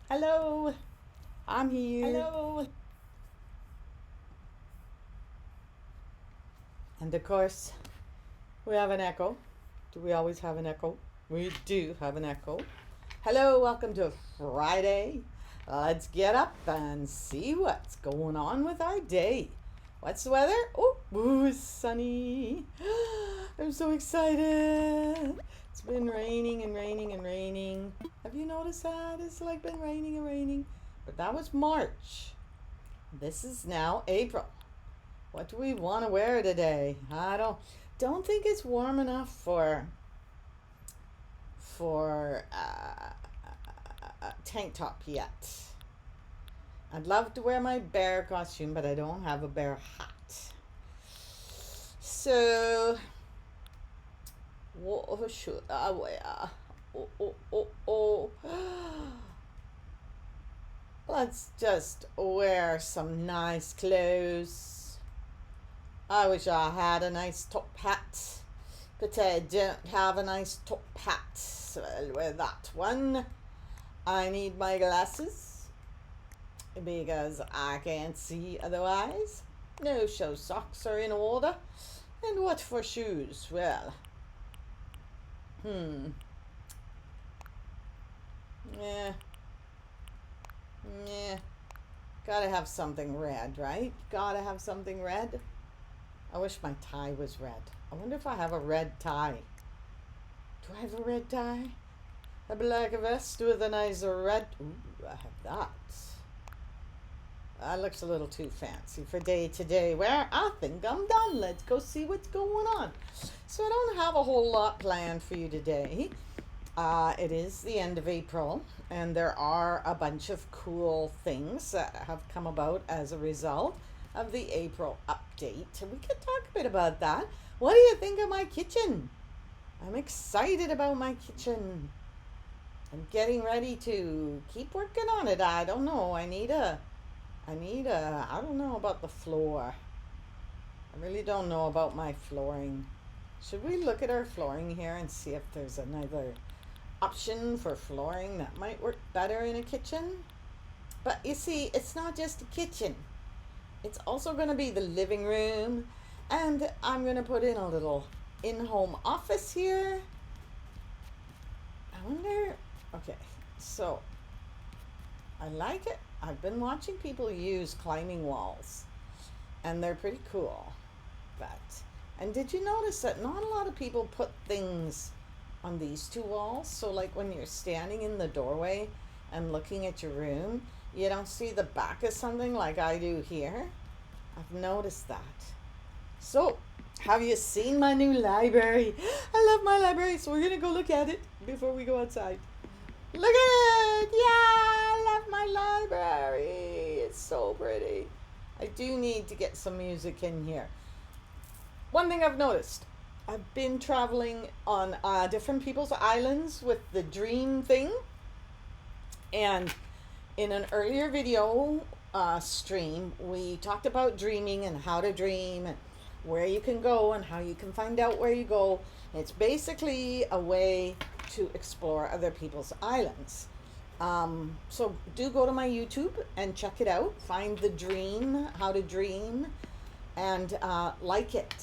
Hello, I'm here. Hello. And of course, we have an echo. Do we always have an echo? We do have an echo. Hello, welcome to Friday. Let's get up and see what's going on with our day. What's the weather? Oh, ooh, it's sunny. I'm so excited. It's been raining and raining and raining. Have you noticed that? It's like been raining and raining. But that was March. This is now April. What do we want to wear today? I don't think it's warm enough for a tank top yet. I'd love to wear my bear costume, but I don't have a bear hat. So what should I wear? Oh. Let's just wear some nice clothes. I wish I had a nice top hat, but I don't have a nice top hat, so I'll wear that one. I need my glasses because I can't see otherwise. No show socks are in order. And what for shoes? Well, yeah, yeah. Gotta have something red, right? Gotta have something red. I wish my tie was red. I wonder if I have a red tie. Do I have a red tie? A black vest with a nice red. Ooh, I have that. That looks a little too fancy for day to day wear. I think I'm done. Let's go see what's going on. So I don't have a whole lot planned for you today. It is the end of April, and there are a bunch of cool things that have come about as a result of the April update. We could talk a bit about that. What do you think of my kitchen? I'm excited about my kitchen. I'm getting ready to keep working on it. I don't know. I don't know about the floor. I really don't know about my flooring. Should we look at our flooring here and see if there's another option for flooring that might work better in a kitchen? But you see, it's not just a kitchen. It's also going to be the living room, and I'm going to put in a little in-home office here. I wonder, okay, so I like it. I've been watching people use climbing walls, and they're pretty cool. And did you notice that not a lot of people put things on these two walls? So like when you're standing in the doorway and looking at your room, you don't see the back of something like I do here. I've noticed that. So, have you seen my new library? I love my library, so we're gonna go look at it before we go outside. Look at it! Yeah, I love my library. It's so pretty. I do need to get some music in here. One thing I've noticed, I've been traveling on different people's islands with the dream thing, and in an earlier video stream, we talked about dreaming and how to dream and where you can go and how you can find out where you go. It's basically a way to explore other people's islands. So do go to my YouTube and check it out. Find the dream, how to dream, and like it.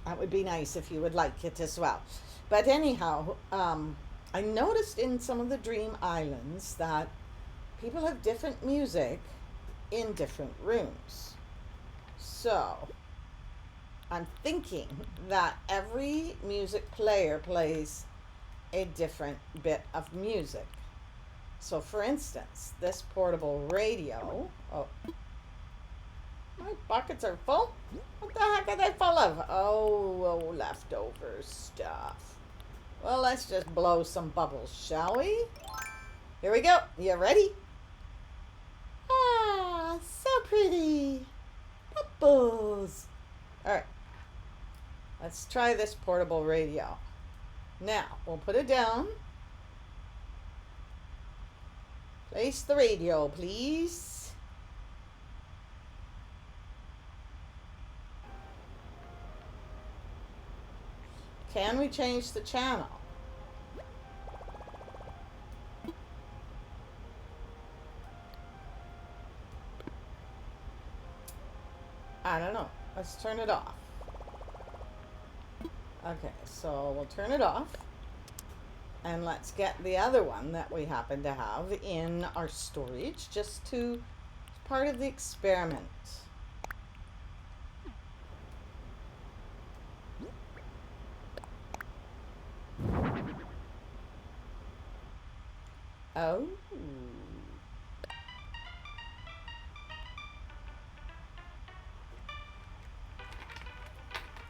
That would be nice if you would like it as well. But anyhow, I noticed in some of the dream islands that people have different music in different rooms. So I'm thinking that every music player plays a different bit of music. So for instance, this portable radio, oh, my buckets are full. What the heck are they full of? Oh, leftover stuff. Well, let's just blow some bubbles, shall we? Here we go. You ready? Ah, so pretty. Bubbles. All right. Let's try this portable radio. Now, we'll put it down. Place the radio, please. Can we change the channel? I don't know. Let's turn it off. Okay, so we'll turn it off. And let's get the other one that we happen to have in our storage just to part of the experiment. Oh.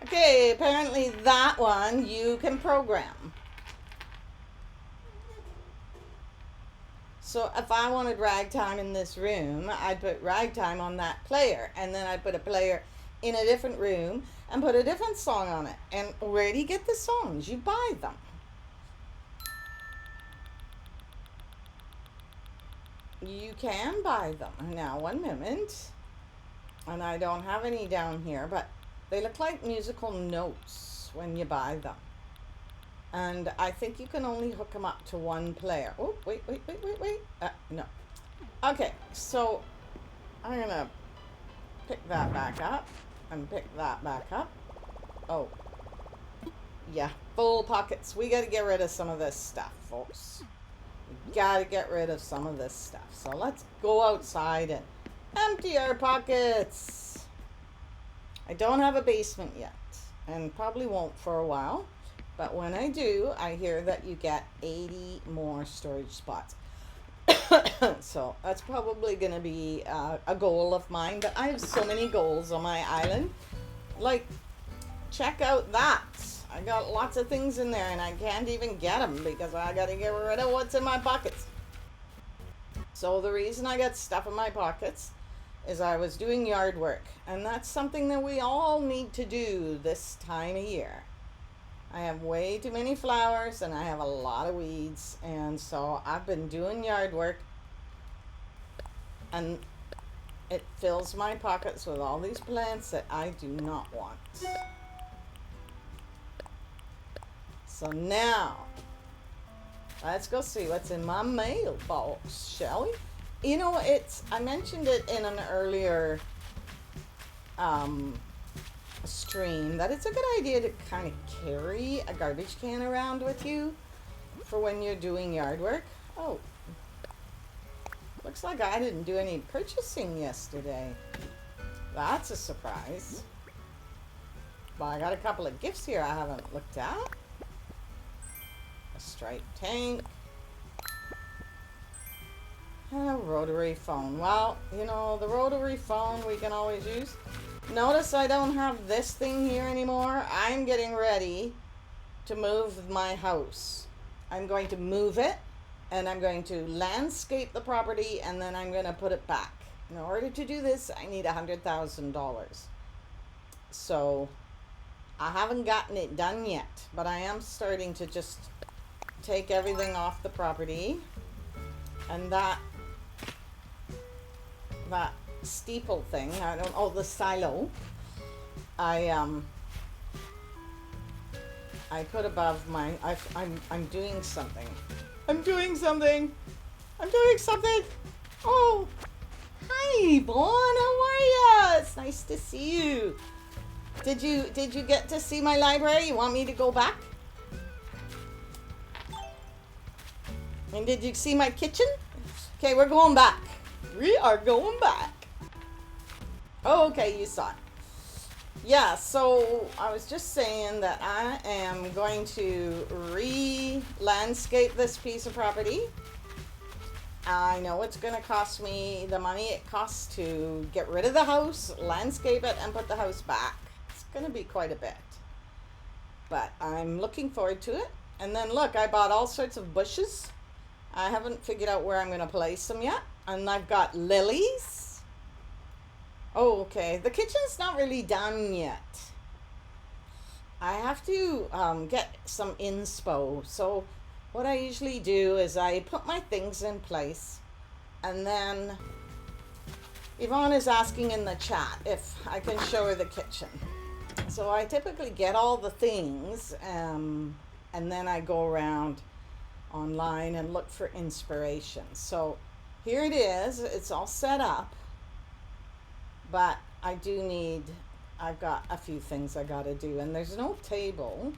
Okay, apparently that one you can program. So if I wanted ragtime in this room, I'd put ragtime on that player, and then I'd put a player in a different room and put a different song on it. And where do you get the songs? You buy them. You can buy them. Now, one moment. And I don't have any down here, but they look like musical notes when you buy them. And I think you can only hook them up to one player. Oh, wait. No. Okay, so I'm going to pick that back up and pick that back up. Oh, yeah, full pockets. We got to get rid of some of this stuff, folks. We got to get rid of some of this stuff. So let's go outside and empty our pockets. I don't have a basement yet, and probably won't for a while. But when I do, I hear that you get 80 more storage spots. So that's probably going to be a goal of mine. But I have so many goals on my island. Like, check out that. I got lots of things in there and I can't even get them because I got to get rid of what's in my pockets. So the reason I got stuff in my pockets is I was doing yard work. And that's something that we all need to do this time of year. I have way too many flowers and I have a lot of weeds, and so I've been doing yard work and it fills my pockets with all these plants that I do not want. So now let's go see what's in my mailbox, shall we? You know, I mentioned it in an earlier stream that it's a good idea to kind of carry a garbage can around with you for when you're doing yard work. Oh, looks like I didn't do any purchasing yesterday. That's a surprise. But I got a couple of gifts here I haven't looked at. A striped tank and a rotary phone. Well, you know, the rotary phone we can always use. Notice I don't have this thing here anymore. I'm getting ready to move my house. I'm going to move it and I'm going to landscape the property and then I'm going to put it back. In order to do this, I need $100,000. So I haven't gotten it done yet, but I am starting to just take everything off the property. And that steeple thing, the silo, I put above my, I'm doing something. Oh, hi, Bon, how are ya? It's nice to see you. Did you get to see my library? You want me to go back? And did you see my kitchen? Okay, we're going back. We are going back. Oh, okay, you saw it. Yeah, so I was just saying that I am going to re-landscape this piece of property. I know it's going to cost me the money it costs to get rid of the house, landscape it, and put the house back. It's going to be quite a bit. But I'm looking forward to it. And then look, I bought all sorts of bushes. I haven't figured out where I'm going to place them yet. And I've got lilies. Oh, okay. The kitchen's not really done yet. I have to get some inspo. So what I usually do is I put my things in place. And then Yvonne is asking in the chat if I can show her the kitchen. So I typically get all the things and then I go around online and look for inspiration. So here it is. It's all set up. But I've got a few things I gotta do, and there's no table.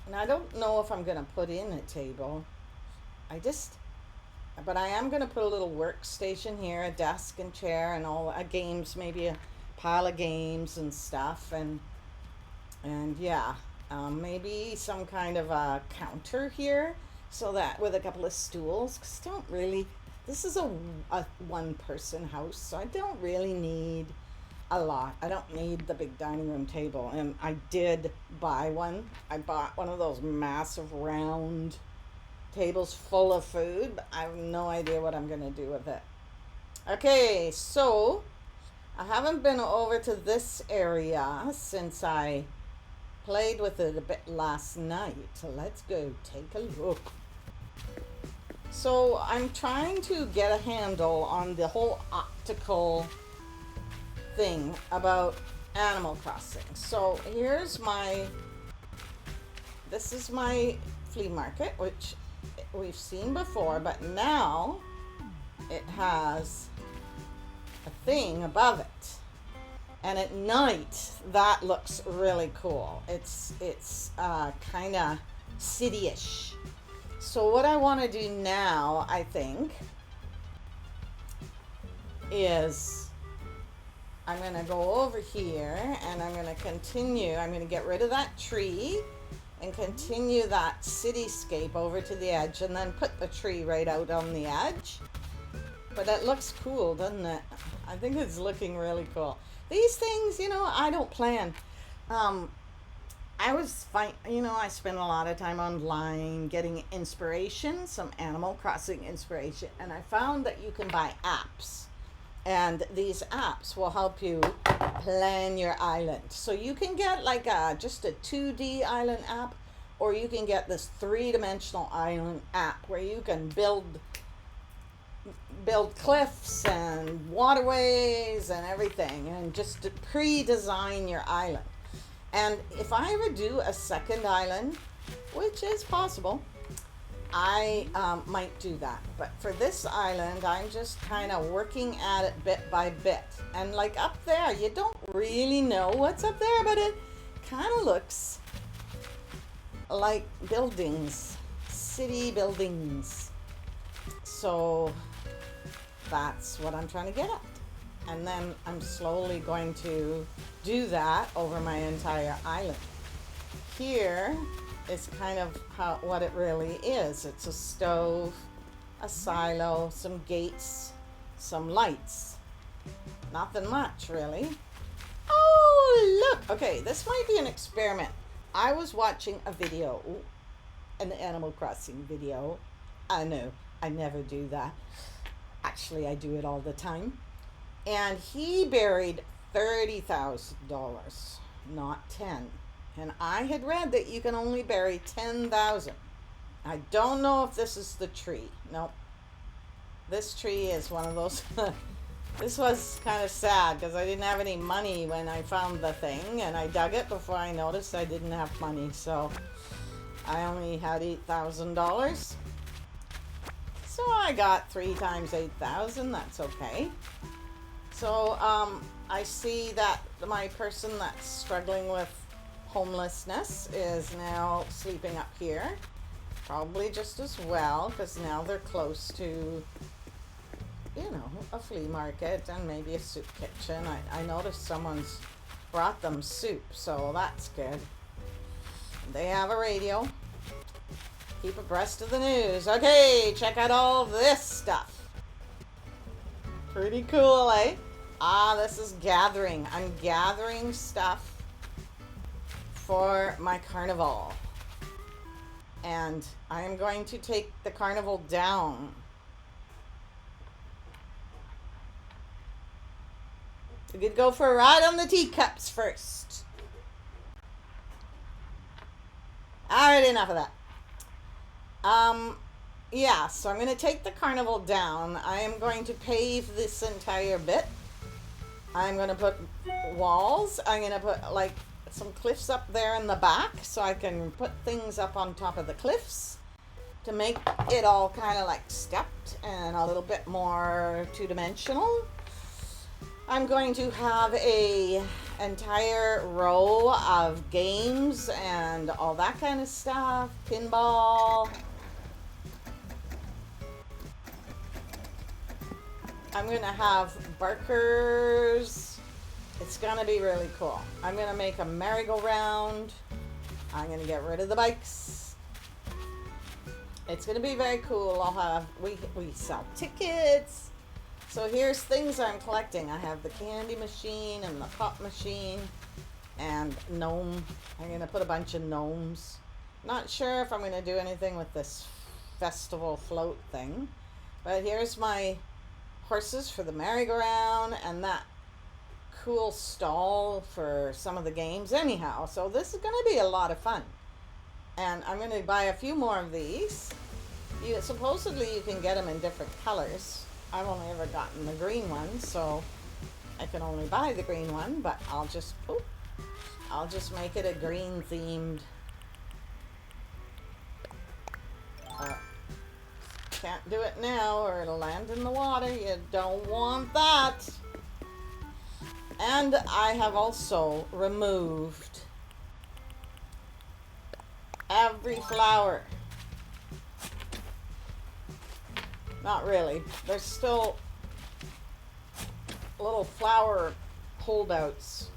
And I don't know if I'm gonna put in a table. But I am gonna put a little workstation here, a desk and chair and all games, maybe a pile of games and stuff, and yeah, maybe some kind of a counter here, so that with a couple of stools, because this is a one person house, so I don't really need a lot. I don't need the big dining room table, and I did buy one. I bought one of those massive round tables full of food, but I have no idea what I'm gonna do with it. Okay, so I haven't been over to this area since I played with it a bit last night. So let's go take a look. So I'm trying to get a handle on the whole optical thing about Animal Crossing. So this is my flea market, which we've seen before, but now it has a thing above it, and at night that looks really cool. It's kind of city-ish. So what I want to do now, I think, is I'm going to go over here and I'm going to continue. I'm going to get rid of that tree and continue that cityscape over to the edge, and then put the tree right out on the edge. But it looks cool, doesn't it? I think it's looking really cool. These things, I don't plan. I spend a lot of time online getting inspiration, some Animal Crossing inspiration, and I found that you can buy apps. And these apps will help you plan your island. So you can get like just a 2D island app, or you can get this 3-dimensional island app where you can build cliffs and waterways and everything, and just pre-design your island. And if I ever do a second island, which is possible, I might do that. But for this island, I'm just kind of working at it bit by bit. And like up there, you don't really know what's up there, but it kind of looks like buildings, city buildings. So that's what I'm trying to get at. And then I'm slowly going to do that over my entire island. Here is kind of what it really is. It's a stove, a silo, some gates, some lights. Nothing much, really. Oh, look. Okay, this might be an experiment. I was watching a video, an Animal Crossing video. I know, I never do that. Actually, I do it all the time. And he buried $30,000, not 10. And I had read that you can only bury 10,000. I don't know if this is the tree. Nope. This tree is one of those. This was kind of sad because I didn't have any money when I found the thing, and I dug it before I noticed I didn't have money. So I only had $8,000. So I got 3 times 8,000. That's okay. So I see that my person that's struggling with homelessness is now sleeping up here, probably just as well, because now they're close to, a flea market and maybe a soup kitchen. I noticed someone's brought them soup, so that's good. They have a radio. Keep abreast of the news. Okay, check out all this stuff. Pretty cool, eh? This is gathering. I'm gathering stuff for my carnival, and I am going to take the carnival down. We could go for a ride on the teacups first. Alright, enough of that. Yeah, so I'm going to take the carnival down. I am going to pave this entire bit. I'm going to put walls. I'm going to put some cliffs up there in the back so I can put things up on top of the cliffs to make it all kind of like stepped and a little bit more 2-dimensional. I'm going to have a entire row of games and all that kind of stuff. Pinball. I'm going to have barkers. It's going to be really cool. I'm going to make a merry-go-round. I'm going to get rid of the bikes. It's going to be very cool. I'll have, we sell tickets. So here's things I'm collecting. I have the candy machine and the pop machine and gnome. I'm going to put a bunch of gnomes. Not sure if I'm going to do anything with this festival float thing. But here's my horses for the merry-go-round and that cool stall for some of the games anyhow. So this is going to be a lot of fun. And I'm going to buy a few more of these. Supposedly you can get them in different colors. I've only ever gotten the green one, so I can only buy the green one, but I'll just make it a green themed. Can't do it now or it'll land in the water. You don't want that. And I have also removed every flower. Not really. There's still little flower holdouts.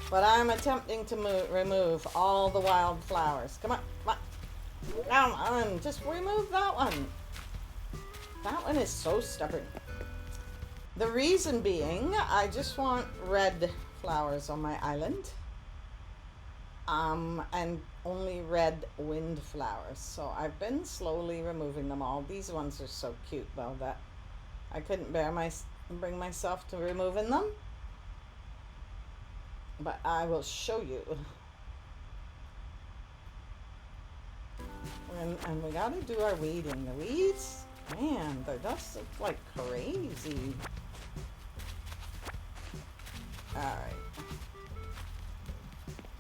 But I'm attempting to remove all the wild flowers. Come on, come on. Come on, just remove that one. That one is so stubborn. The reason being, I just want red flowers on my island. And only red wind flowers. So I've been slowly removing them all. These ones are so cute though that I couldn't bring myself to removing them. But I will show you. And we gotta do our weeding. The weeds, man, they're just like crazy. Alright.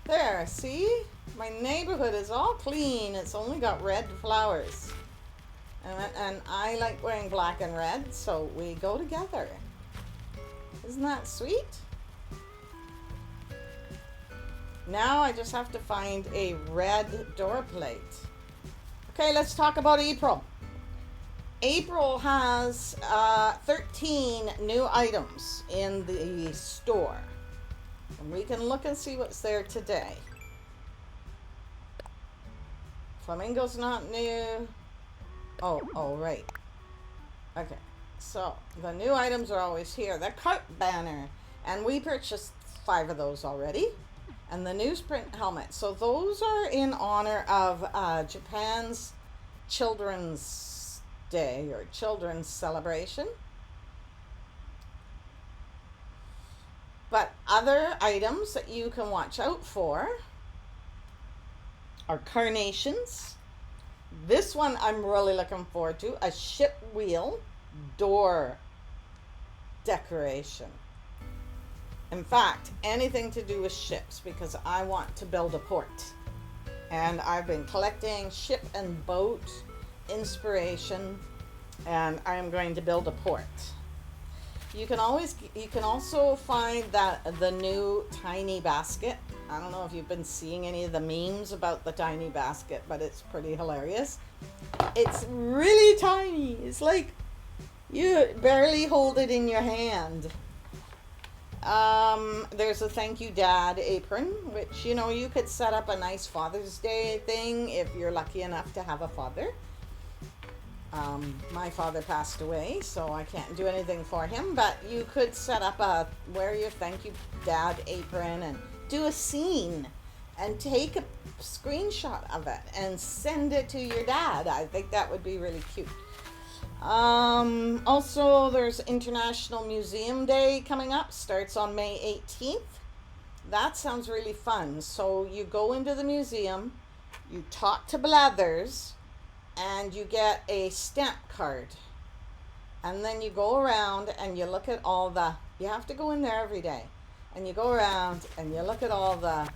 There, see? My neighborhood is all clean. It's only got red flowers. And I like wearing black and red, so we go together. Isn't that sweet? Now I just have to find a red door plate. Okay, let's talk about April. April has 13 new items in the store. And we can look and see what's there today. Flamingo's not new. Oh, right. Okay, so the new items are always here. The Carp banner. And we purchased 5 of those already. And the Newsprint helmet. So those are in honor of Japan's Children's Day or Children's Celebration. But other items that you can watch out for are carnations. This one I'm really looking forward to. A ship wheel door decoration. In fact, anything to do with ships because I want to build a port. And I've been collecting ship and boat inspiration and I'm going to build a port. You can also find that the new tiny basket. I don't know if you've been seeing any of the memes about the tiny basket, but it's pretty hilarious. It's really tiny. It's like you barely hold it in your hand. There's a thank you dad apron, which you could set up a nice Father's Day thing if you're lucky enough to have a father. My father passed away, so I can't do anything for him, but you could set up wear your thank you dad apron and do a scene and take a screenshot of it and send it to your dad. I think that would be really cute. Also, there's International Museum Day coming up. Starts on May 18th. That sounds really fun. So you go into the museum, you talk to Blathers, and you get a stamp card. And then you go around and you look at you have to go in there every day. And you go around and you look at all the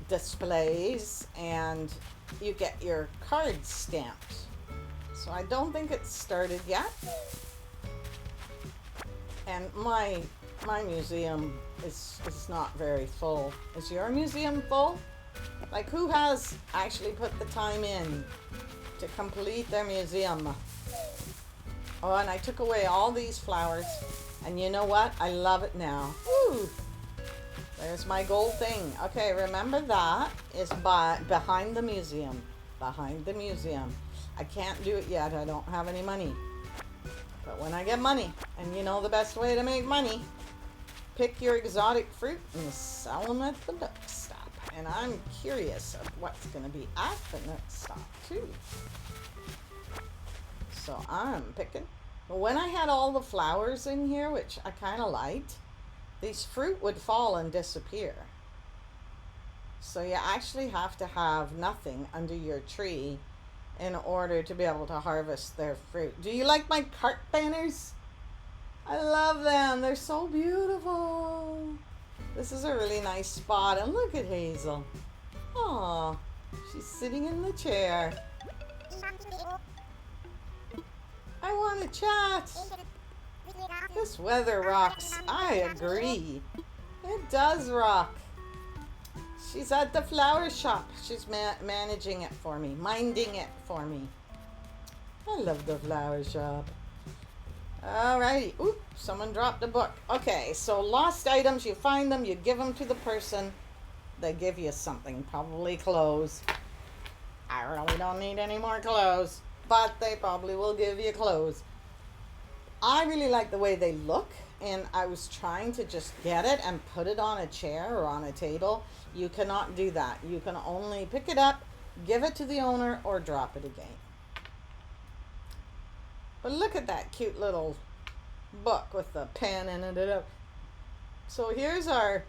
displays and you get your cards stamped. So I don't think it's started yet. And my museum is not very full. Is your museum full? Like, who has actually put the time in to complete their museum? Oh, and I took away all these flowers. And you know what? I love it now. Woo! There's my gold thing. Okay, remember that is behind the museum. Behind the museum. I can't do it yet. I don't have any money. But when I get money, and you know the best way to make money, pick your exotic fruit and sell them at the Nook stop. And I'm curious of what's going to be at the Nook stop too. So I'm picking. But when I had all the flowers in here, which I kind of liked, these fruit would fall and disappear. So you actually have to have nothing under your tree in order to be able to harvest their fruit. Do you like my Carp banners? I love them. They're so beautiful. This is a really nice spot. And look at Hazel. Aw, she's sitting in the chair. I want to chat. This weather rocks. I agree. It does rock. She's at the flower shop. She's managing it for me, minding it for me. I love the flower shop. Alrighty. Oop, someone dropped a book. Okay, so lost items, you find them, you give them to the person. They give you something, probably clothes. I really don't need any more clothes, but they probably will give you clothes. I really like the way they look, and I was trying to just get it and put it on a chair or on a table. You cannot do that. You can only pick it up, give it to the owner, or drop it again. But look at that cute little book with the pen in it. So here's our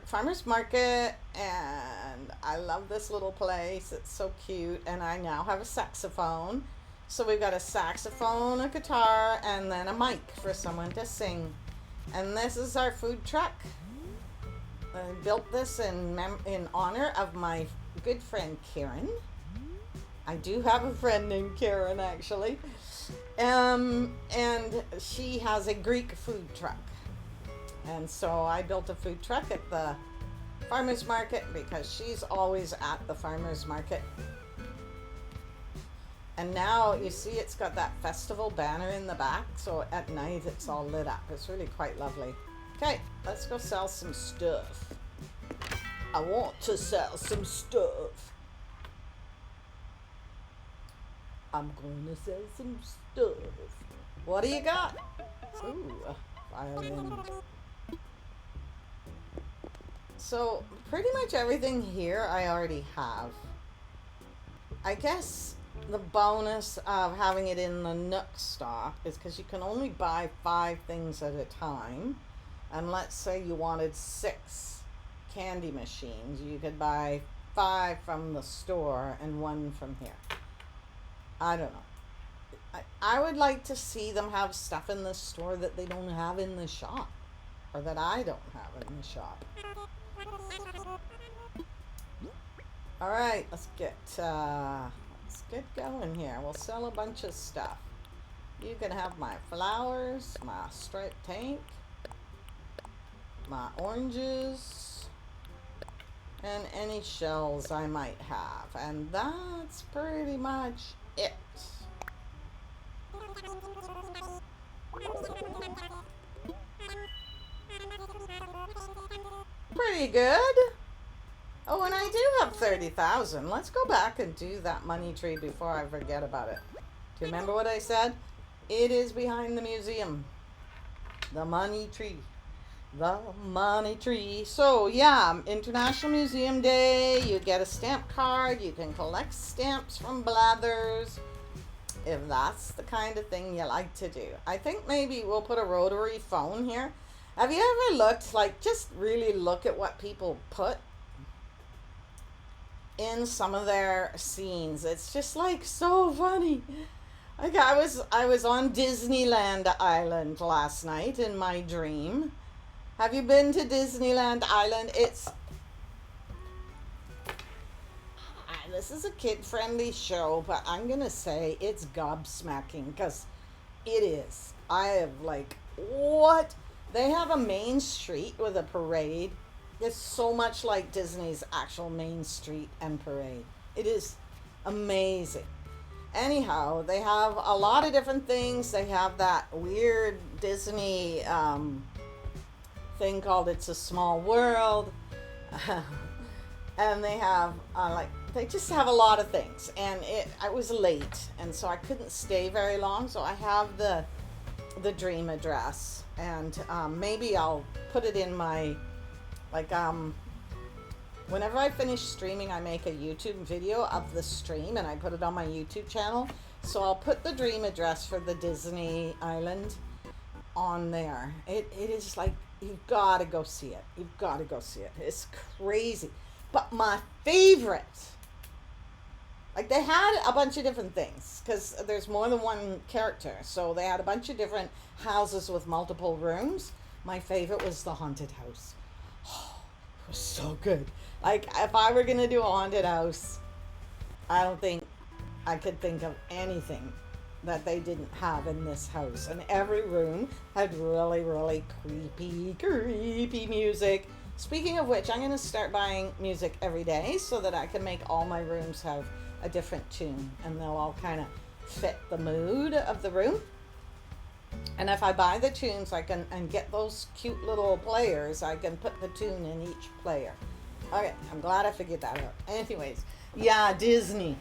farmer's market, and I love this little place. It's so cute, and I now have a saxophone. So we've got a saxophone, a guitar, and then a mic for someone to sing. And this is our food truck. I built this in honor of my good friend Karen. I do have a friend named Karen, actually. And she has a Greek food truck. And so I built a food truck at the farmer's market because she's always at the farmer's market. And now you see it's got that festival banner in the back, so at night it's all lit up. It's really quite lovely. Okay, let's go sell some stuff. I want to sell some stuff. I'm going to sell some stuff. What do you got? Ooh, a violin. So pretty much everything here I already have. I guess the bonus of having it in the Nook stock is because you can only buy 5 things at a time. And let's say you wanted 6 candy machines. You could buy 5 from the store and 1 from here. I don't know. I would like to see them have stuff in the store that they don't have in the shop. Or that I don't have in the shop. Alright, let's get going here. We'll sell a bunch of stuff. You can have my flowers, my striped tank, my oranges, and any shells I might have. And that's pretty much it. Pretty good. Oh, and I do have 30,000. Let's go back and do that money tree before I forget about it. Do you remember what I said? It is behind the museum. The money tree. The money tree. So, yeah, International Museum Day. You get a stamp card. You can collect stamps from Blathers. If that's the kind of thing you like to do. I think maybe we'll put a rotary phone here. Have you ever looked, like, just really look at what people put in some of their scenes? It's just like so funny. Like I was on Disneyland Island last night in my dream. Have you been to Disneyland Island? This is a kid-friendly show, but I'm gonna say it's gobsmacking because It is. I have like, what? They have a main street with a parade. It's so much like Disney's actual main street and parade. It is amazing. Anyhow, they have a lot of different things. They have that weird Disney thing called It's a Small World. And they have they just have a lot of things. And I was late, and so I couldn't stay very long. So I have the dream address, and maybe I'll put it in my whenever I finish streaming, I make a YouTube video of the stream and I put it on my YouTube channel. So I'll put the dream address for the Disney Island on there. It is like, you've got to go see it. You've got to go see it. It's crazy. But my favorite, like, they had a bunch of different things because there's more than one character. So they had a bunch of different houses with multiple rooms. My favorite was the haunted house. Oh, it was so good. Like, if I were going to do a haunted house, I don't think I could think of anything that they didn't have in this house. And every room had really, really creepy music. Speaking of which, I'm going to start buying music every day so that I can make all my rooms have a different tune. And they'll all kind of fit the mood of the room. And if I buy the tunes, and get those cute little players, I can put the tune in each player. Okay, I'm glad I figured that out. Anyways, yeah, Disney.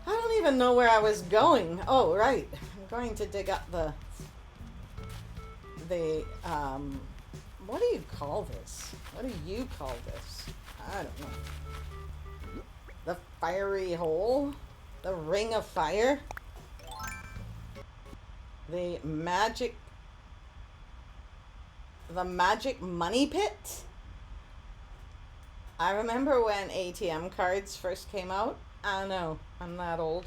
I don't even know where I was going. Oh, right. I'm going to dig up the what do you call this? What do you call this? I don't know. The fiery hole? The ring of fire? The magic money pit? I remember when ATM cards first came out. I know, I'm that old.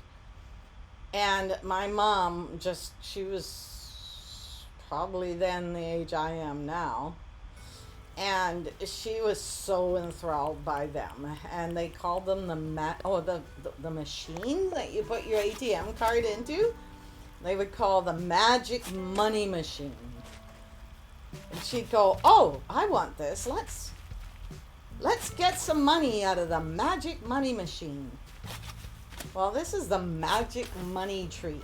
And my mom she was probably then the age I am now. And she was so enthralled by them. And they called them the machine that you put your ATM card into. They would call the magic money machine. And she'd go, oh, I want this. Let's get some money out of the magic money machine. Well, this is the magic money tree.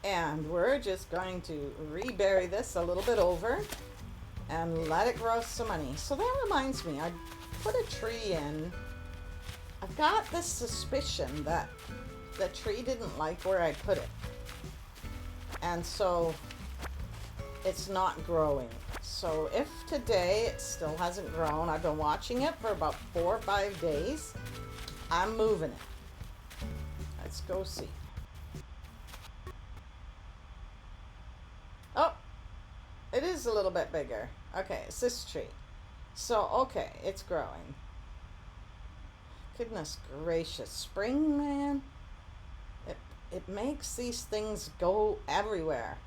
And we're just going to rebury this a little bit over and let it grow some money. So that reminds me, I put a tree in. I've got this suspicion that the tree didn't like where I put it. And so it's not growing. So if today it still hasn't grown, I've been watching it for about 4 or 5 days, I'm moving it. Let's go see. Oh, it is a little bit bigger. Okay, it's this tree. So, okay, it's growing. Goodness gracious. Spring, man. It makes these things go everywhere.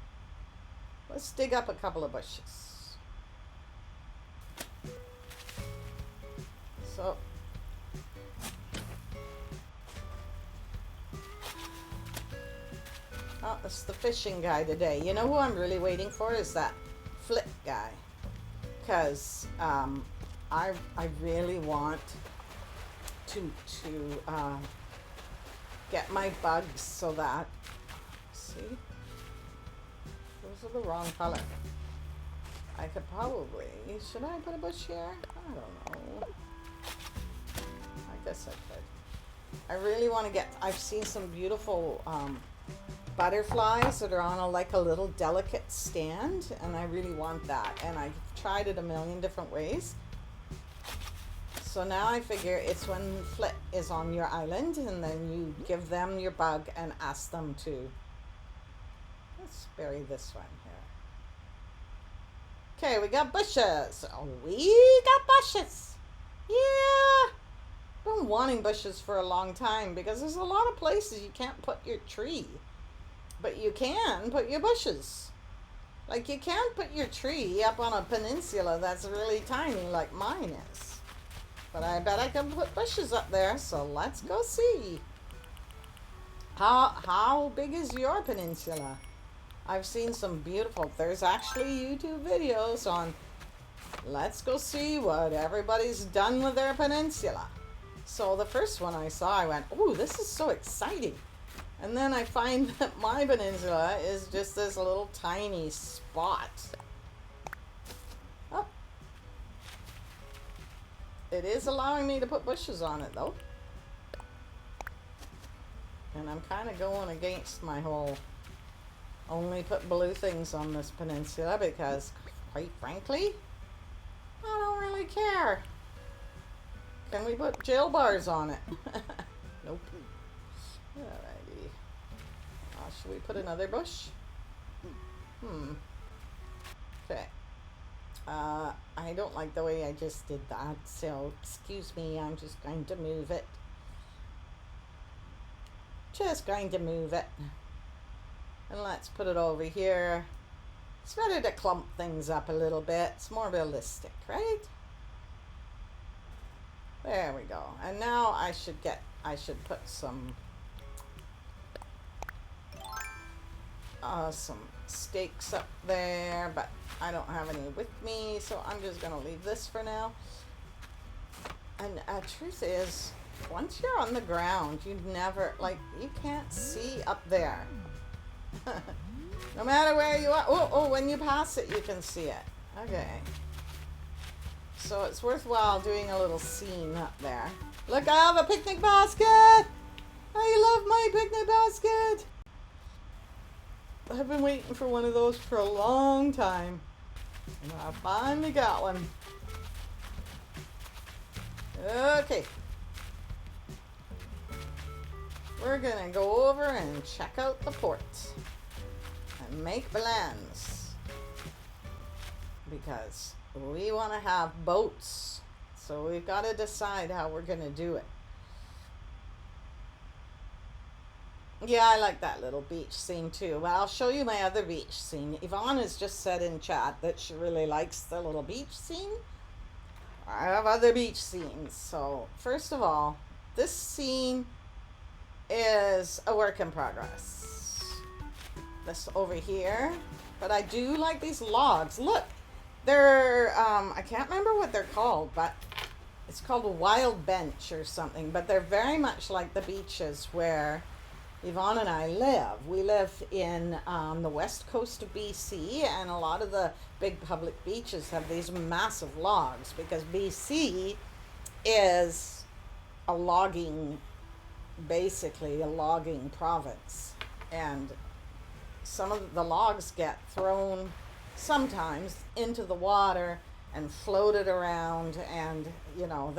Let's dig up a couple of bushes. So, oh, it's the fishing guy today. You know who I'm really waiting for is that Flip guy. Because I really want to get my bugs so that, see, those are the wrong color. I could probably, should I put a bush here? I don't know. I guess I could. I really want to get, I've seen some beautiful butterflies that are on a little delicate stand, and I really want that. And I've tried it a million different ways. So now I figure it's when Flip is on your island, and then you give them your bug and ask them to. Let's bury this one here. Okay, we got bushes. Oh, we got bushes. Yeah. Been wanting bushes for a long time because there's a lot of places you can't put your tree, but you can put your bushes. Like, you can't put your tree up on a peninsula that's really tiny like mine is. But I bet I can put bushes up there, so let's go see. How big is your peninsula? I've seen some beautiful, there's actually YouTube videos on, let's go see what everybody's done with their peninsula. So the first one I saw, I went, oh, this is so exciting. And then I find that my peninsula is just this little tiny spot. Oh. It is allowing me to put bushes on it though. And I'm kind of going against my whole only put blue things on this peninsula because, quite frankly, I don't really care. Can we put jail bars on it? Nope. Alrighty. Should we put another bush? Okay. I don't like the way I just did that, so excuse me, I'm just going to move it. Just going to move it. And let's put it over here. It's better to clump things up a little bit. It's more realistic, right? There we go. And now I should put some stakes up there, but I don't have any with me, so I'm just gonna leave this for now. And truth is, once you're on the ground, you never, like, you can't see up there. No matter where you are. Oh, when you pass it, you can see it. Okay. So it's worthwhile doing a little scene up there. Look, I have a picnic basket! I love my picnic basket! I've been waiting for one of those for a long time. And I finally got one. Okay. We're gonna go over and check out the port. And make plans. Because we want to have boats. So we've got to decide how we're gonna do it. Yeah, I like that little beach scene too. But I'll show you my other beach scene. Yvonne has just said in chat that she really likes the little beach scene. I have other beach scenes. So first of all, this scene is a work in progress. This over here. But I do like these logs. Look, they're, I can't remember what they're called, but it's called a wild bench or something. But they're very much like the beaches where Yvonne and I live. We live in the west coast of BC, and a lot of the big public beaches have these massive logs because BC is a logging, basically a logging province. And some of the logs get thrown sometimes into the water and floated around, and you know,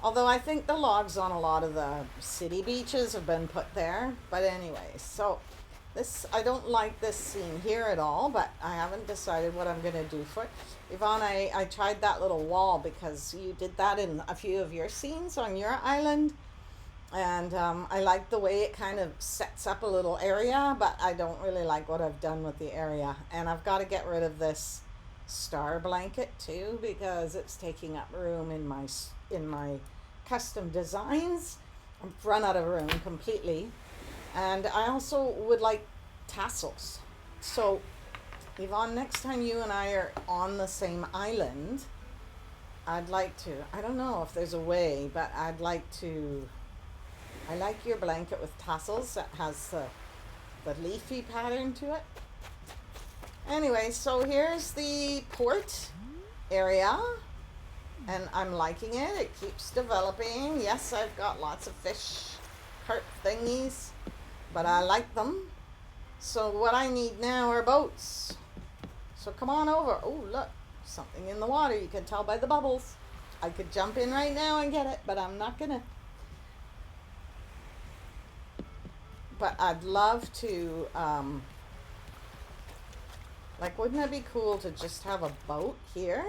although I think the logs on a lot of the city beaches have been put there. But anyway, so this, I don't like this scene here at all, but I haven't decided what I'm going to do for it. Yvonne, I tried that little wall because you did that in a few of your scenes on your island. And I like the way it kind of sets up a little area, but I don't really like what I've done with the area. And I've got to get rid of this star blanket too, because it's taking up room in my custom designs. I've run out of room completely. And I also would like tassels. So Yvonne, next time you and I are on the same island, I'd like to, I don't know if there's a way, but I like your blanket with tassels that has the leafy pattern to it. Anyway, so here's the port area, and I'm liking it. It keeps developing. Yes, I've got lots of fish, carp thingies, but I like them. So what I need now are boats. So come on over. Oh, look, something in the water. You can tell by the bubbles. I could jump in right now and get it, but I'm not gonna. But I'd love to, like, wouldn't it be cool to just have a boat here?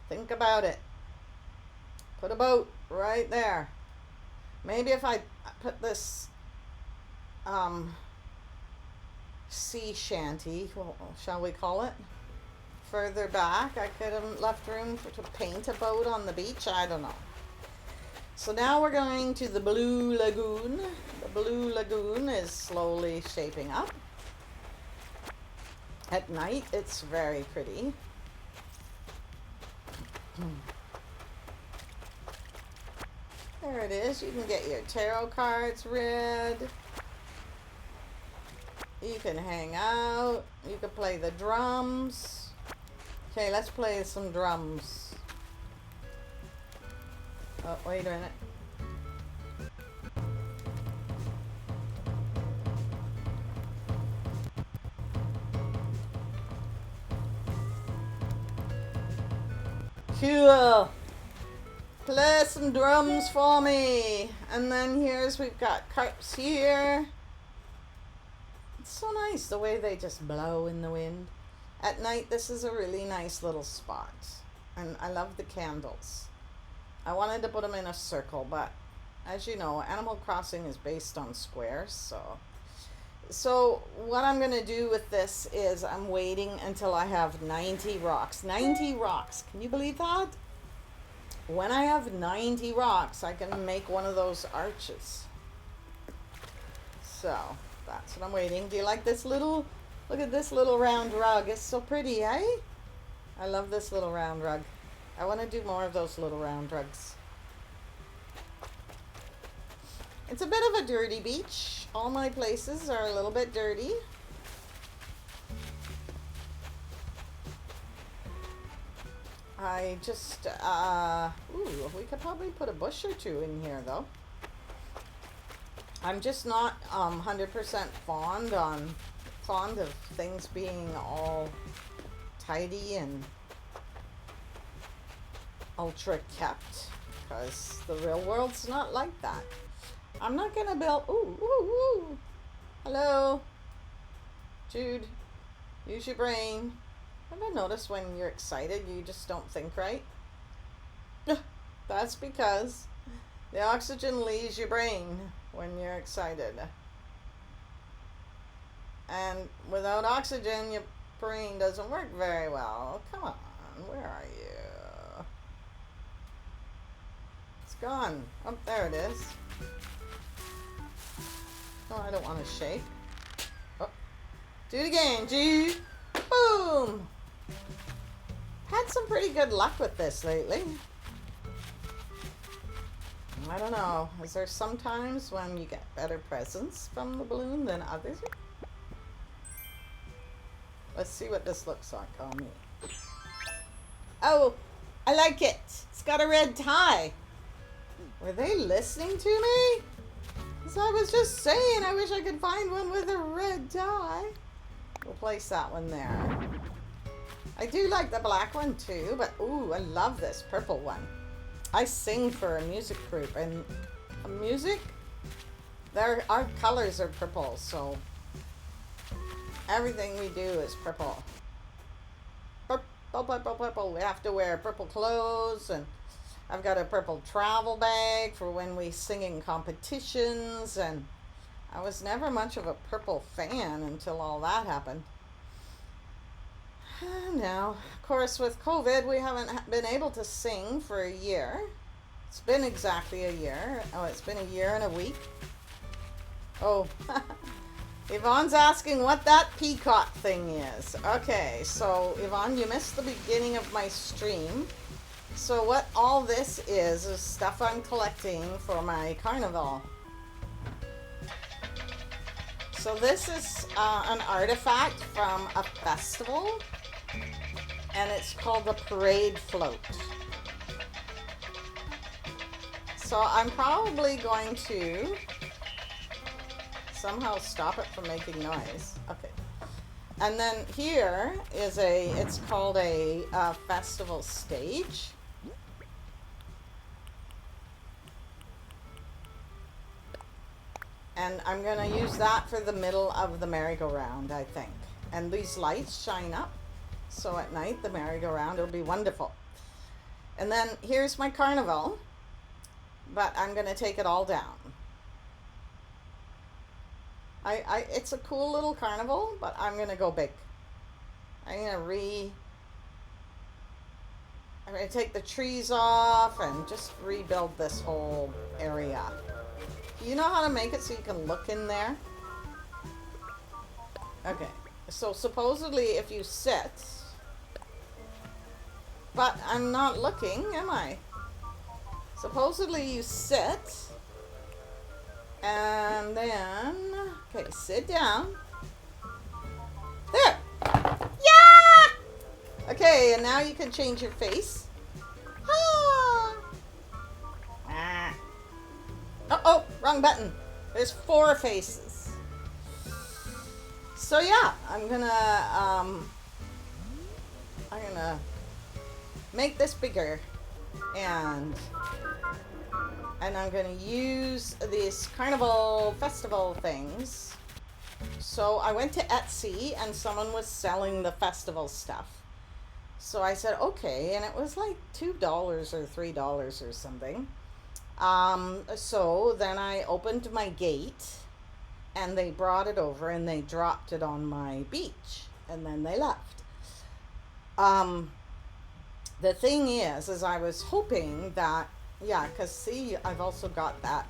Think about it. Put a boat right there. Maybe if I put this sea shanty, well, shall we call it? further back. I could have left room to paint a boat on the beach. I don't know. So now we're going to the Blue Lagoon. The Blue Lagoon is slowly shaping up. At night, it's very pretty. There it is. You can get your tarot cards read. You can hang out. You can play the drums. Okay, let's play some drums. Oh, wait a minute. Cool. Play some drums for me. And then we've got carps here. It's so nice the way they just blow in the wind. At night, this is a really nice little spot. And I love the candles. I wanted to put them in a circle, but as you know, Animal Crossing is based on squares, so what I'm going to do with this is I'm waiting until I have 90 rocks. 90 rocks. Can you believe that? When I have 90 rocks, I can make one of those arches. So, that's what I'm waiting. Do you like this little, look at this little round rug. It's so pretty, eh? I love this little round rug. I want to do more of those little round rugs. It's a bit of a dirty beach. All my places are a little bit dirty. I just, we could probably put a bush or two in here though. I'm just not 100% fond of things being all tidy and ultra kept, because the real world's not like that. I'm not gonna build. Ooh. Hello, Jude. Use your brain. Have I noticed when you're excited, you just don't think right? That's because the oxygen leaves your brain when you're excited. And without oxygen, your brain doesn't work very well. Come on, where are you? It's gone. Oh, there it is. Oh, I don't want to shake. Oh. Do it again, Jude. Boom! Had some pretty good luck with this lately. I don't know. Is there sometimes when you get better presents from the balloon than others? Let's see what this looks like on me. Oh, I like it. It's got a red tie. Were they listening to me? As I was just saying, I wish I could find one with a red tie. We'll place that one there. I do like the black one too, but ooh, I love this purple one. I sing for a music group, and music, our colors are purple, so everything we do is purple. Purple, purple, purple. We have to wear purple clothes, and I've got a purple travel bag for when we sing in competitions, and I was never much of a purple fan until all that happened. And now, of course, with COVID, we haven't been able to sing for a year. It's been exactly a year. Oh, it's been a year and a week. Oh, Yvonne's asking what that peacock thing is. Okay, so Yvonne, you missed the beginning of my stream. So what all this is stuff I'm collecting for my carnival. So this is an artifact from a festival, and it's called the Parade Float. So I'm probably going to somehow stop it from making noise. Okay. And then here is it's called a festival stage. And I'm going to use that for the middle of the merry-go-round, I think. And these lights shine up, so at night the merry-go-round will be wonderful. And then here's my carnival, but I'm going to take it all down. It's a cool little carnival, but I'm going to go big. I'm going to I'm going to take the trees off and just rebuild this whole area. Do you know how to make it so you can look in there? Okay, so supposedly if you sit, but I'm not looking, am I? Supposedly you sit, and then, okay, sit down. There! Yeah! Okay, and now you can change your face. Ah! Ah. Oh, wrong button. There's 4 faces. So yeah, I'm gonna make this bigger, and I'm gonna use these carnival festival things. So I went to Etsy and someone was selling the festival stuff. So I said, okay, and it was like $2 or $3 or something. So then I opened my gate and they brought it over and they dropped it on my beach and then they left. The thing is I was hoping that, yeah, because see, I've also got that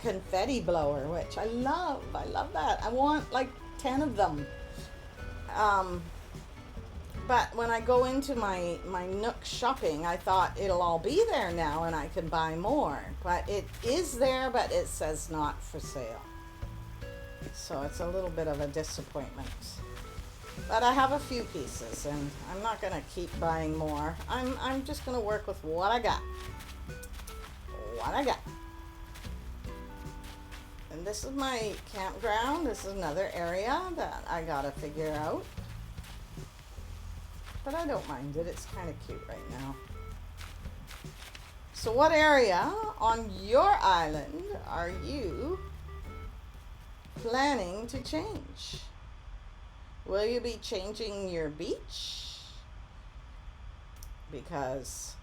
confetti blower, which I love that. I want like 10 of them. But when I go into my Nook shopping, I thought it'll all be there now and I can buy more. But it is there, but it says not for sale. So it's a little bit of a disappointment. But I have a few pieces and I'm not going to keep buying more. I'm just going to work with what I got. And this is my campground. This is another area that I got to figure out. But I don't mind it. It's kind of cute right now. So what area on your island are you planning to change? Will you be changing your beach? Because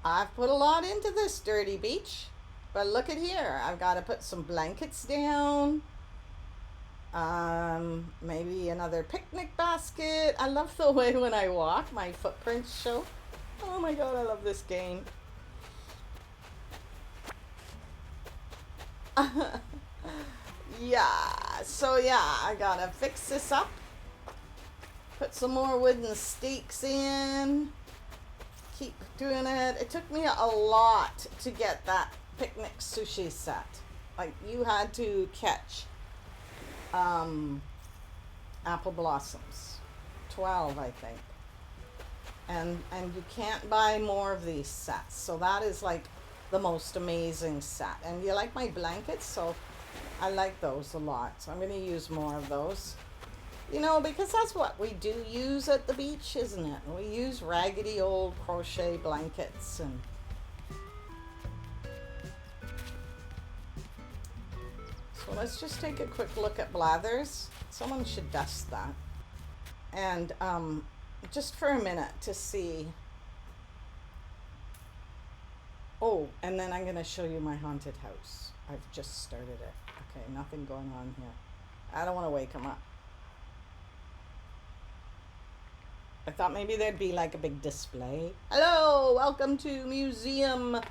I've put a lot into this dirty beach. But look at here. I've got to put some blankets down. Maybe another picnic basket. I love the way when I walk, my footprints show. Oh my God, I love this game. Yeah, so yeah, I gotta fix this up. Put some more wooden stakes in. Keep doing it. It took me a lot to get that picnic sushi set. Like, you had to catch apple blossoms, 12 I think, and you can't buy more of these sets, so that is like the most amazing set. And you like my blankets, so I like those a lot, so I'm going to use more of those, you know, because that's what we do use at the beach, isn't it? We use raggedy old crochet blankets. And so let's just take a quick look at blathers. Someone should dust that. And just for a minute to see. Oh, and then I'm going to show you my haunted house. I've just started it. Okay, nothing going on here. I don't want to wake them up. I thought maybe there'd be like a big display. Hello, welcome to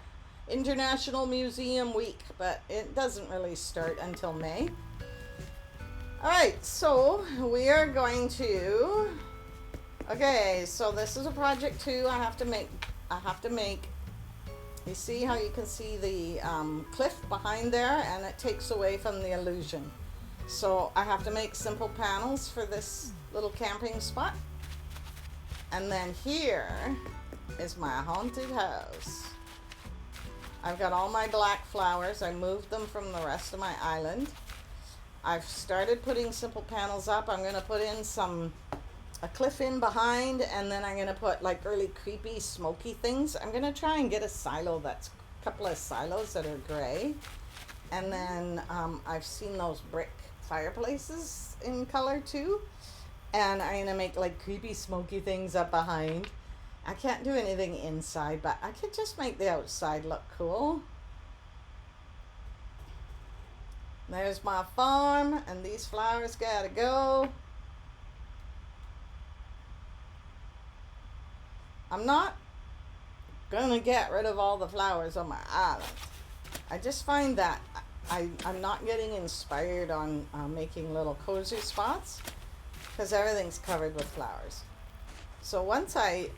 International Museum Week, but it doesn't really start until May. All right, so we are going to, okay, so this is a project 2 I have to make. You see how you can see the cliff behind there, and it takes away from the illusion. So I have to make simple panels for this little camping spot. And then here is my haunted house. I've got all my black flowers. I moved them from the rest of my island. I've started putting simple panels up. I'm going to put in a cliff in behind, and then I'm going to put like really creepy smoky things. I'm going to try and get a couple of silos that are gray. And then I've seen those brick fireplaces in color too. And I'm going to make like creepy smoky things up behind. I can't do anything inside, but I could just make the outside look cool. There's my farm, and these flowers gotta go. I'm not gonna get rid of all the flowers on my island. I just find that I'm not getting inspired on making little cozy spots because everything's covered with flowers. So once I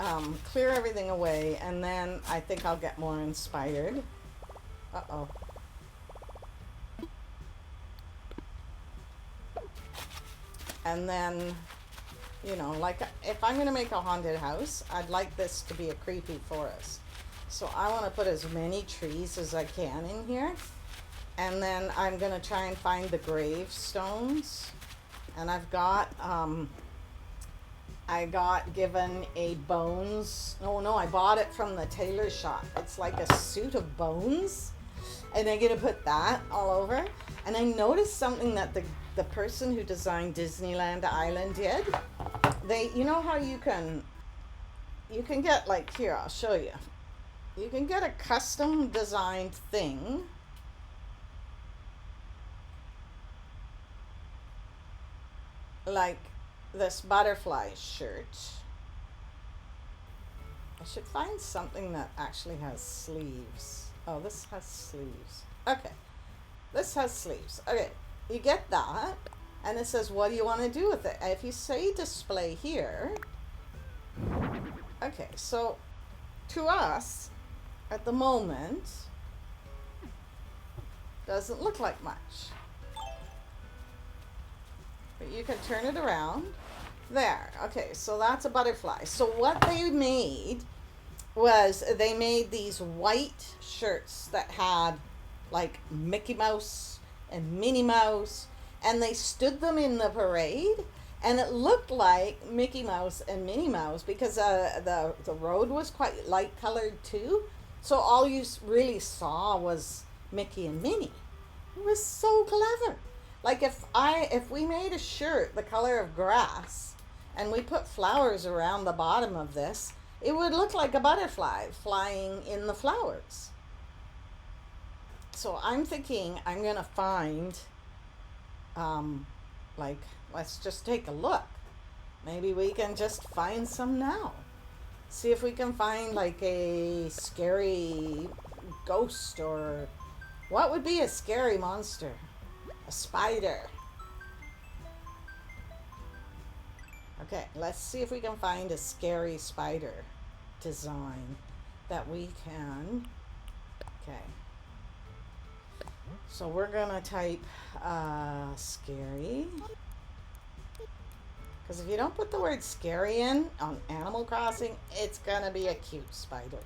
clear everything away, and then I think I'll get more inspired. Uh-oh. And then, you know, like if I'm going to make a haunted house, I'd like this to be a creepy forest. So I want to put as many trees as I can in here. And then I'm going to try and find the gravestones. And I've got, I got given a bones. Oh no, I bought it from the tailor shop. It's like a suit of bones. And I'm going to put that all over. And I noticed something that the person who designed Disneyland Island did. They, you know how you can get, like, here, I'll show you. You can get a custom designed thing. Like this butterfly shirt. I should find something that actually has sleeves. Oh, this has sleeves. Okay. This has sleeves. Okay. You get that. And it says, what do you want to do with it? If you say display here. Okay. So to us, at the moment, doesn't look like much. But you can turn it around. There. Okay, so that's a butterfly. So what they made was they made these white shirts that had like Mickey Mouse and Minnie Mouse, and they stood them in the parade, and it looked like Mickey Mouse and Minnie Mouse because the road was quite light colored too. So all you really saw was Mickey and Minnie. It was so clever. Like if we made a shirt the color of grass and we put flowers around the bottom of this, it would look like a butterfly flying in the flowers. So I'm thinking I'm going to find, like, let's just take a look. Maybe we can just find some now. See if we can find like a scary ghost, or what would be a scary monster? A spider. Okay, let's see if we can find a scary spider design that we can. Okay. So we're gonna type scary. Because if you don't put the word scary in on Animal Crossing, it's gonna be a cute spider.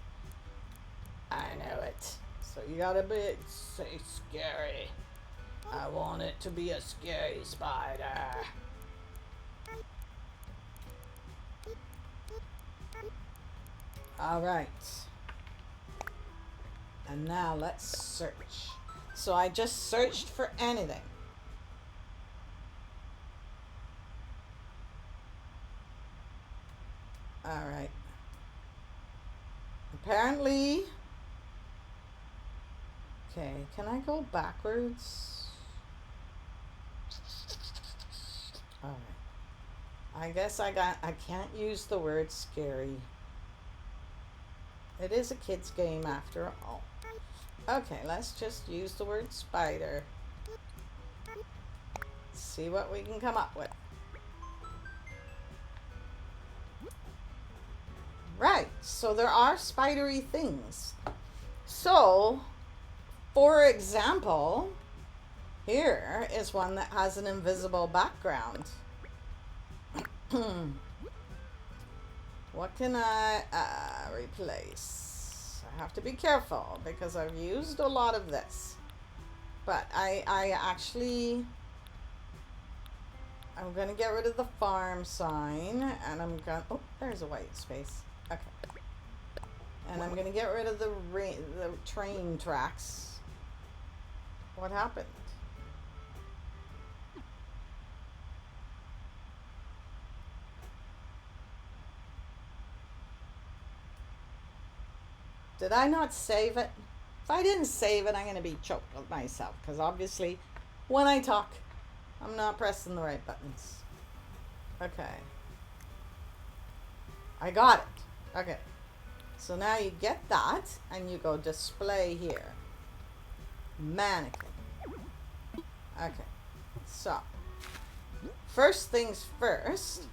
I know it. So you gotta say scary. I want it to be a scary spider. All right. And now let's search. So I just searched for anything. All right. Apparently. Okay, can I go backwards? All right. I guess I can't use the word scary. It is a kid's game after all. Okay, let's just use the word spider. See what we can come up with. Right, so there are spidery things. So, for example, here is one that has an invisible background. What can I replace? I have to be careful because I've used a lot of this. But I'm going to get rid of the farm sign, and I'm going to, oh, there's a white space. Okay. And I'm going to get rid of the train tracks. What happened? Did I not save it? If I didn't save it, I'm going to be choked with myself. Because obviously, when I talk, I'm not pressing the right buttons. Okay. I got it. Okay. So now you get that and you go display here. Mannequin. Okay, so first things first,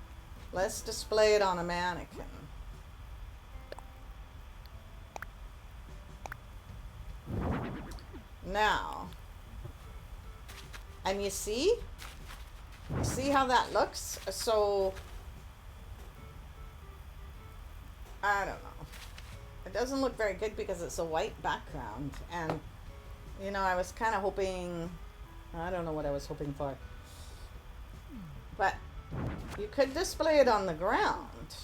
let's display it on a mannequin. Now, and you see how that looks? So, I don't know. It doesn't look very good because it's a white background. And, you know, I was kind of hoping, I don't know what I was hoping for. But you could display it on the ground.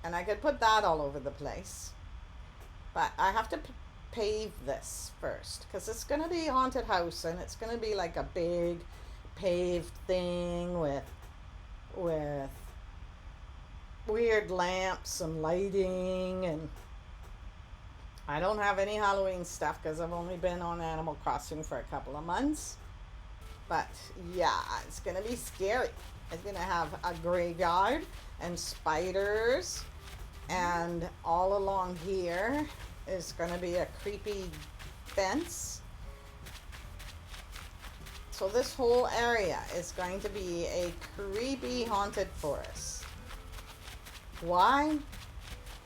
And I could put that all over the place. But I have to pave this first, because it's going to be a haunted house, and it's going to be like a big paved thing with weird lamps and lighting, and I don't have any Halloween stuff because I've only been on Animal Crossing for a couple of months. But yeah, it's going to be scary. It's going to have a graveyard and spiders, and all along here is going to be a creepy fence. So this whole area is going to be a creepy haunted forest. Why?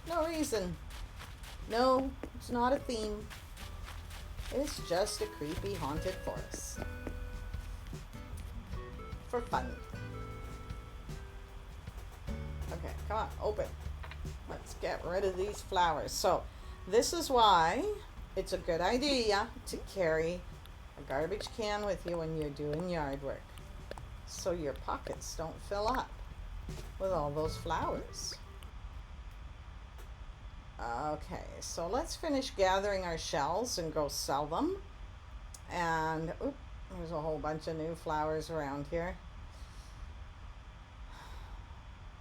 No reason. No, it's not a theme. It's just a creepy haunted forest. For fun. Okay, come on, open. Let's get rid of these flowers. So, this is why it's a good idea to carry a garbage can with you when you're doing yard work, so your pockets don't fill up with all those flowers. Okay, so let's finish gathering our shells and go sell them. And oop, there's a whole bunch of new flowers around here.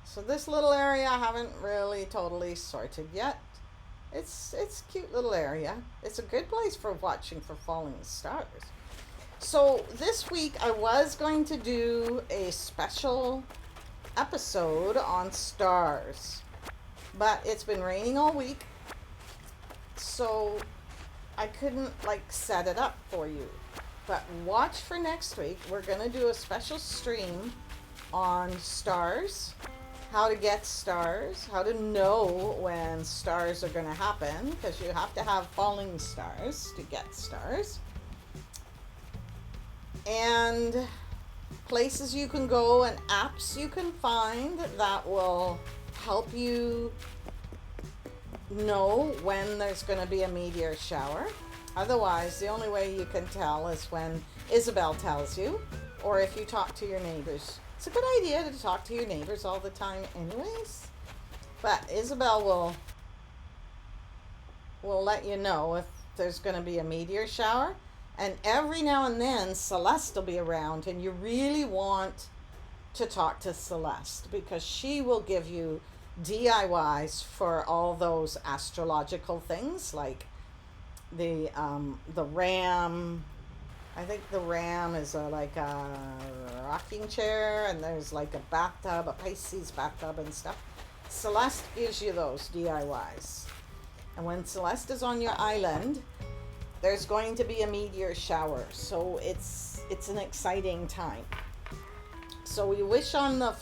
So this little area I haven't really totally sorted yet. It's a cute little area. It's a good place for watching for falling stars. So this week I was going to do a special episode on stars, but it's been raining all week, so I couldn't set it up for you. But watch for next week. We're gonna do a special stream on stars, how to get stars, how to know when stars are going to happen, because you have to have falling stars to get stars, and places you can go and apps you can find that will help you know when there's going to be a meteor shower. Otherwise, the only way you can tell is when Isabel tells you, or if you talk to your neighbors. It's a good idea to talk to your neighbors all the time anyways, but Isabel will let you know if there's going to be a meteor shower. And every now and then Celeste will be around, and you really want to talk to Celeste because she will give you DIYs for all those astrological things, like the ram. I think the ram is like a rocking chair, and there's like a bathtub, a Pisces bathtub and stuff. Celeste gives you those DIYs. And when Celeste is on your island, there's going to be a meteor shower. So it's an exciting time. So you wish on the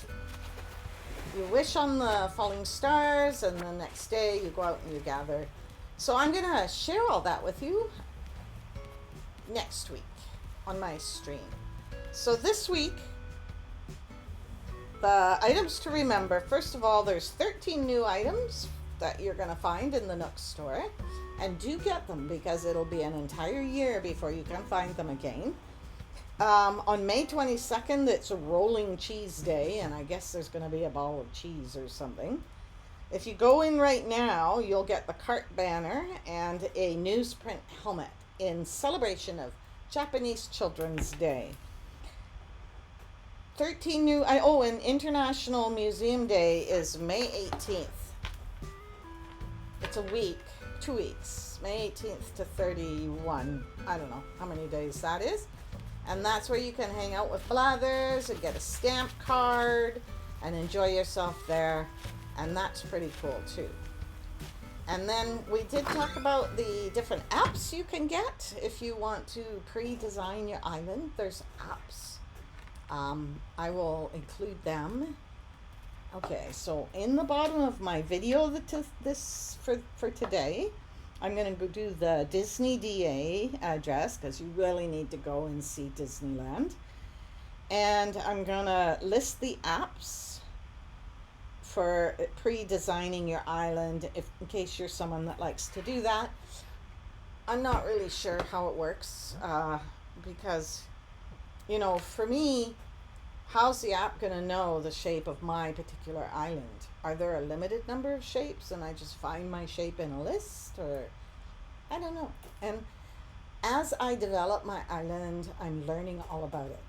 falling stars, and the next day you go out and you gather. So I'm going to share all that with you next week on my stream. So this week, the items to remember, first of all, there's 13 new items that you're going to find in the Nook store, and do get them because it'll be an entire year before you can find them again. On May 22nd, it's a rolling cheese day, and I guess there's going to be a ball of cheese or something. If you go in right now, you'll get the Carp banner and a Newsprint helmet in celebration of Japanese Children's Day. 13 new, and International Museum Day is May 18th. It's a week, 2 weeks, May 18th to 31. I don't know how many days that is. And that's where you can hang out with blathers and get a stamp card and enjoy yourself there. And that's pretty cool too. And then we did talk about the different apps you can get if you want to pre-design your island. There's apps. I will include them. Okay, so in the bottom of my video for today, I'm going to go do the Disney DA address because you really need to go and see Disneyland. And I'm going to list the apps for pre-designing your island in case you're someone that likes to do that. I'm not really sure how it works because, you know, for me, how's the app going to know the shape of my particular island? Are there a limited number of shapes and I just find my shape in a list, or I don't know. And as I develop my island, I'm learning all about it.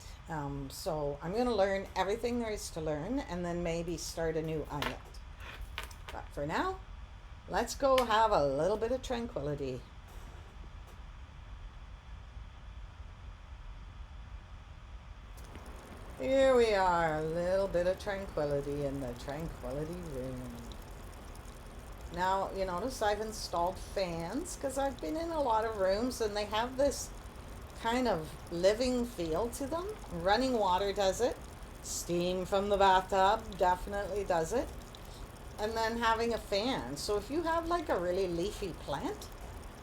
So I'm going to learn everything there is to learn and then maybe start a new island. But for now, let's go have a little bit of tranquility. Here we are, a little bit of tranquility in the tranquility room. Now, you notice I've installed fans because I've been in a lot of rooms and they have this kind of living feel to them. Running water does it. Steam from the bathtub definitely does it. And then having a fan. So if you have like a really leafy plant,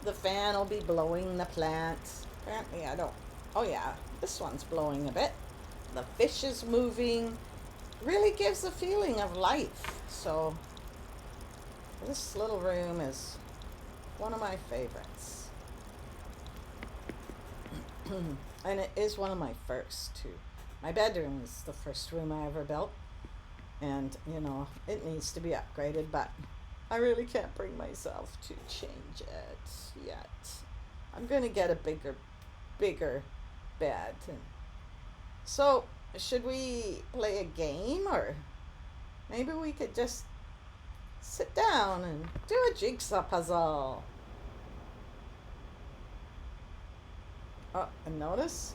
the fan will be blowing the plant. Apparently I don't. Oh yeah, this one's blowing a bit. The fish is moving. Really gives a feeling of life. So this little room is one of my favorites. And it is one of my first too. My bedroom is the first room I ever built. And, you know, it needs to be upgraded, but I really can't bring myself to change it yet. I'm going to get a bigger bed. So, should we play a game, or maybe we could just sit down and do a jigsaw puzzle? Oh, and notice?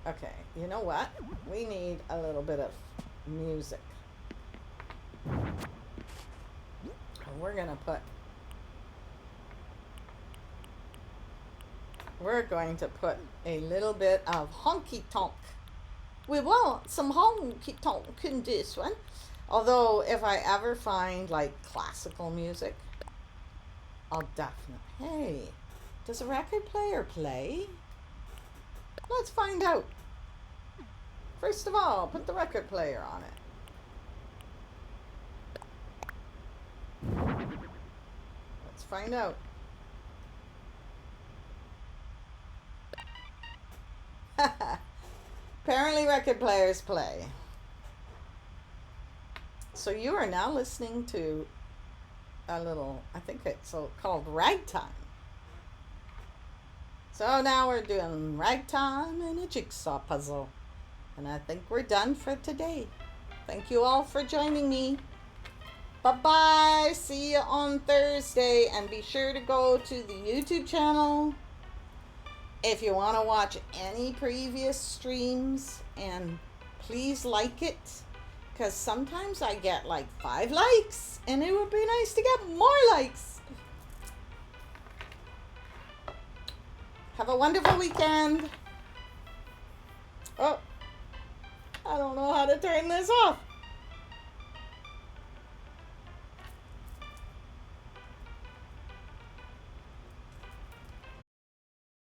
Okay, you know what? We need a little bit of music. We're going to put a little bit of honky tonk. We want some honky tonk in this one. Although if I ever find like classical music, I'll definitely. Hey, does a record player play? Let's find out. First of all, put the record player on it. Let's find out. Apparently record players play. So you are now listening to a little, I think it's called Ragtime. So now we're doing ragtime and a jigsaw puzzle. And I think we're done for today. Thank you all for joining me. Bye-bye. See you on Thursday. And be sure to go to the YouTube channel if you want to watch any previous streams. And please like it, because sometimes I get like 5 likes. And it would be nice to get more likes. Have a wonderful weekend. Oh, I don't know how to turn this off.